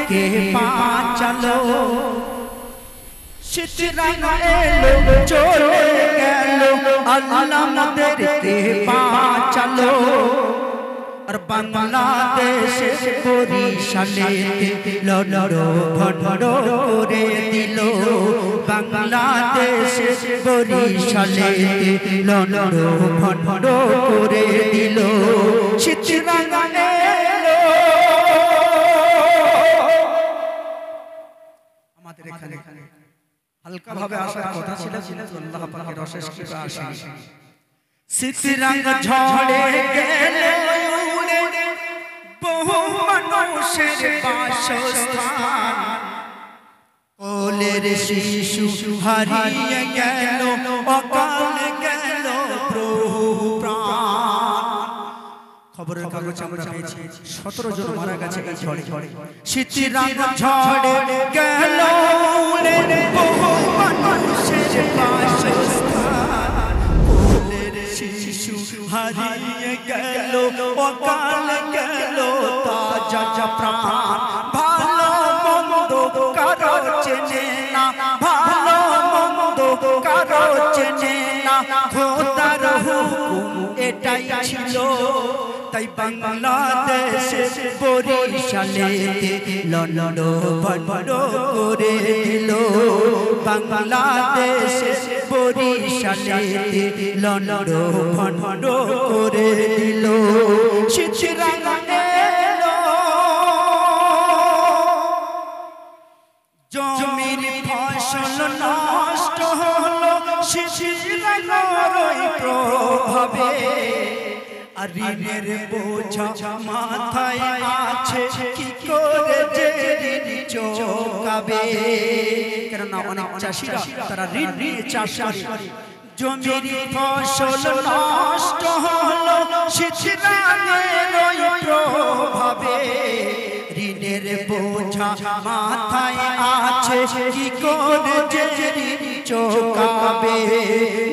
কে বাঁচালো শীতরাঙা এলো চলে গেল আল্লাহ আমাদেরকে বাঁচালো আর বাংলাদেশে বরিশালেতে লড়ো ভড়ো করে দিল বাংলাদেশে বরিশালেতে লড়ো ভড়ো করে দিল শীতরাঙা এলো আমাদের এখানে হালকা ভাবে আসার কথা ছিল কিন্তু আল্লাহ পাকের অশেষ কৃপা আসেনি শীতরাঙা ঝড়ে গেল বহু মানুষের বাসস্থান কোলের শিশু হারিয়ে গেল অকালে গেল প্রভু প্রাণ খবরের কাগজ আমরা পেয়েছি 17 জন মারা গেছে এই ঝড়ে শীতরাঙা ঝড়ে গেল বহু মানুষের বাসস্থান কোলের শিশু হারিয়ে গেল অকালে গেল তাজা প্রাণ ভালো মন্দ কারো চেনে না ভালো মন্দ কারো চেনে না খোদার হুকুম এটাই ছিল তাই বাংলাদেশে বরিশালেতে লড়ো ভড়ো করে দিল বাংলাদেশে বরিশালেতে লড়ো ভড়ো করে দিল শীতরাঙা এলো জমির ফসল নষ্ট হলো শীতরাঙার প্রভাবে আর ঋণের বোঝা মাথায় আছে কি করে যে ঋণ চোকাবে কেননা অনেক চাষিরা তারা ঋণ নিয়ে চাষ করে জমির ফসল নষ্ট হলো শীতরাঙের প্রভাবে ঋণের বোঝা মাথায় আছে কি করে যে ঋণ চোকাবে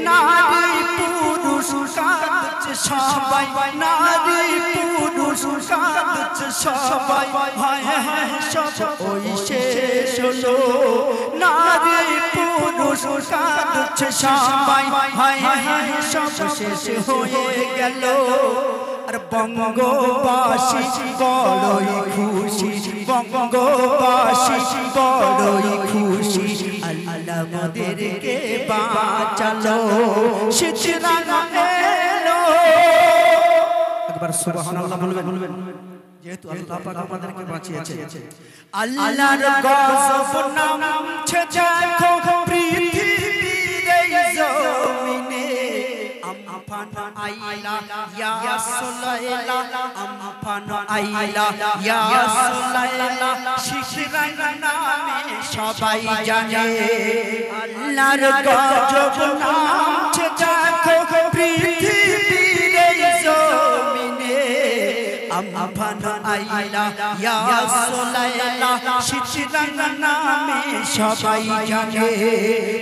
নারী পুরুষ কাঁদছে সবাই নারী পুরুষ কাঁদছে সবাই হায় হায় সব ওই শেষ হলো নারী পুরুষ কাঁদছে সবাই হায় হায় সব শেষ হয়ে গেল আর বঙ্গবাসী বড়ই খুশি বঙ্গবাসী বড়ই খুশি আল্লাহ আমাদেরকে বাঁচালো শীতরাঙা এলো একবার সুবহানাল্লাহ বলবেন যেহেতু আল্লাহ পাক আমাদেরকে বাঁচিয়েছে আল্লাহর গজব নামছে দেখো পৃথিবীর জমিনে আমফান আইলা ইয়া সুলাইলা আমফান আইলা ইয়া সুলাইলা শীতরাঙা নামে সবাই জানে আল্লাহর গজব নামছে দেখো পৃথিবীর জমিনে আমফান আইলা ইয়া সুলাইলা শীতরাঙা নামে সবাই জানে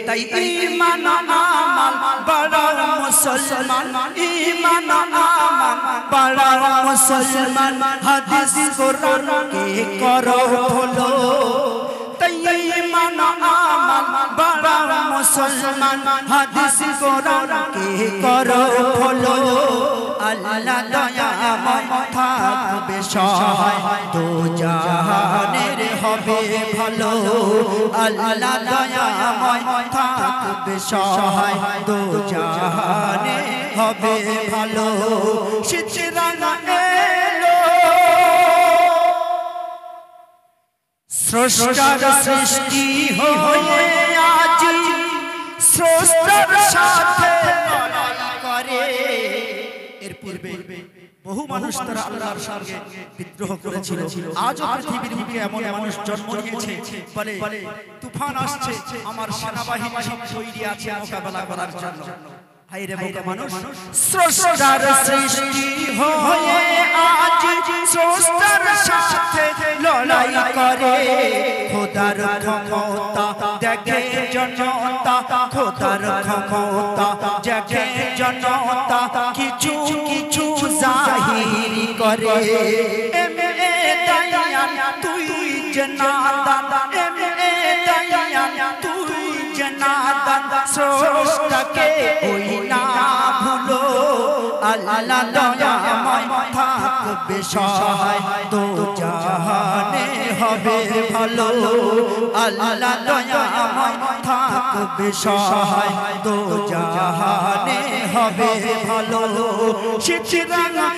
তাই ঈমান আমাল বাড়াও মুসলমান ঈমান আমাল বাড়াও মুসলমান হাদিস কোরআন কে করো ফলো তাই ঈমান আমাল বাড়াও মুসলমান হাদিস কোরআন কে করো ফলো আল্লাহ দয়াময় থাকবে সহায় দো জাহানের হবে ভালো আল্লাহ দয়াময় থাকবে সহায় দো জাহানে হবে ভালো শীতরাঙা এলো স্রষ্টার সৃষ্টি হয়ে আজ স্রষ্টার সাথে লড়াই করে এর পূর্বে বহু মানুষ তারা আল্লাহর সঙ্গে বিদ্রোহ করেছিল আজও পৃথিবীর বুকে এমন মানুষ জন্ম নিয়েছে বলে তুফান আসছে আমার সেনাবাহিনী সব তৈরি আছে মোকাবেলা করার জন্য হায়রে বোকা মানুষ স্রষ্টার সৃষ্টি হয়ে আজ স্রষ্টার সাথে লড়াই করে খোদার ক্ষমতা দেখে জনতা খোদার ক্ষমতা দেখে জনতা কিছু কিছু জাহির করে তুই জনাদান এমএ দয়াল তুই জনাদান স্রষ্টাকে ওই না ভুলো আল্লাহ দয়াময় থাকবে সহায় দো জাহানে হবে ভালো আল্লাহ দয়াময় থাকবে সহায় দো জাহানে হবে ভালো চিত্রাঙ্গা